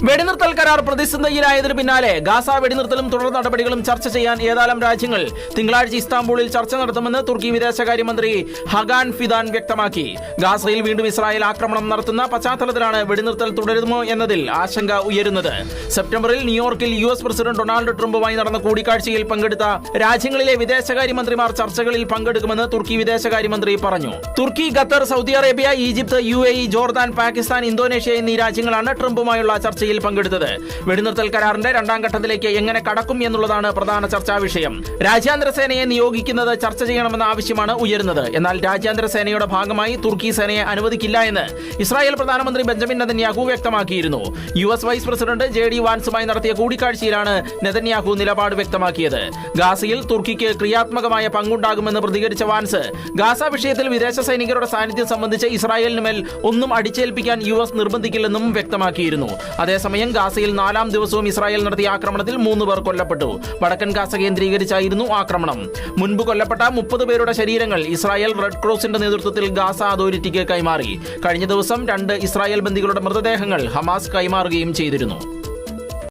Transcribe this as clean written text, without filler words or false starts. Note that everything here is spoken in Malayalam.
വെടിനിർത്തൽ കരാർ പ്രതിസന്ധിയിലായതിനു പിന്നാലെ ഗാസ വെടിനിർത്തലും തുടർ നടപടികളും ചർച്ച ചെയ്യാൻ ഏതാനും രാജ്യങ്ങൾ തിങ്കളാഴ്ച ഇസ്താംബൂളിൽ ചർച്ച നടത്തുമെന്ന് തുർക്കി വിദേശകാര്യമന്ത്രി ഹഗാൻ ഫിദാൻ വ്യക്തമാക്കി. ഗാസയിൽ വീണ്ടും ഇസ്രായേൽ ആക്രമണം നടത്തുന്ന പശ്ചാത്തലത്തിലാണ് വെടിനിർത്തൽ തുടരുമോ എന്നതിൽ ആശങ്ക ഉയരുന്നത്. സെപ്റ്റംബറിൽ ന്യൂയോർക്കിൽ US പ്രസിഡന്റ് ഡൊണാൾഡ് ട്രംപുമായി നടന്ന കൂടിക്കാഴ്ചയിൽ പങ്കെടുത്ത രാജ്യങ്ങളിലെ വിദേശകാര്യമന്ത്രിമാർ ചർച്ചകളിൽ പങ്കെടുക്കുമെന്ന് തുർക്കി വിദേശകാര്യമന്ത്രി പറഞ്ഞു. Turkey, Qatar, Saudi Arabia, Egypt, UAE, Jordan, Pakistan, Indonesia എന്നീ രാജ്യങ്ങളാണ് ട്രംപുമായുള്ള ചർച്ചയിൽ പങ്കെടുത്തത്. വെടിനിർത്തൽ കരാറിന്റെ രണ്ടാം ഘട്ടത്തിലേക്ക് എങ്ങനെ കടക്കും എന്നുള്ളതാണ് പ്രധാന ചർച്ചാ വിഷയം. രാജ്യാന്തര സേനയെ നിയോഗിക്കുന്നത് ചർച്ച ചെയ്യണമെന്ന ആവശ്യമാണ് ഉയരുന്നത്. എന്നാൽ രാജ്യാന്തര സേനയുടെ ഭാഗമായി തുർക്കി സേനയെ അനുവദിക്കില്ല എന്ന് ഇസ്രായേൽ പ്രധാനമന്ത്രി ബെഞ്ചമിൻ നെതന്യാഹു വ്യക്തമാക്കിയിരുന്നു. US വൈസ് പ്രസിഡന്റ് JD വാൻസുമായി നടത്തിയ കൂടിക്കാഴ്ചയിലാണ് നെതന്യാഹു നിലപാട് വ്യക്തമാക്കിയത്. ഗാസയിൽ തുർക്കിക്ക് ക്രിയാത്മകമായ പങ്കുണ്ടാകുമെന്ന് പ്രതികരിച്ച വാൻസ് ഗാസ വിഷയത്തിൽ വിദേശ സൈനികരുടെ സാന്നിധ്യം സംബന്ധിച്ച് ഇസ്രായേലിന് മേൽ ഒന്നും അടിച്ചേൽപ്പിക്കാൻ US നിർബന്ധിക്കില്ലെന്നും വ്യക്തമാക്കിയിരുന്നു. അതേസമയം ഗാസയിൽ 4-ാം ദിവസവും ഇസ്രായേൽ നടത്തിയ ആക്രമണത്തിൽ 3 പേർ കൊല്ലപ്പെട്ടു. വടക്കൻ ഗാസ കേന്ദ്രീകരിച്ചായിരുന്നു ആക്രമണം. മുൻപ് കൊല്ലപ്പെട്ട 30 പേരുടെ ശരീരങ്ങൾ ഇസ്രായേൽ റെഡ് ക്രോസിന്റെ നേതൃത്വത്തിൽ ഗാസ അതോറിറ്റിക്ക് കൈമാറി. കഴിഞ്ഞ ദിവസം 2 ഇസ്രായേൽ ബന്ദികളുടെ മൃതദേഹങ്ങൾ ഹമാസ് കൈമാറുകയും ചെയ്തിരുന്നു.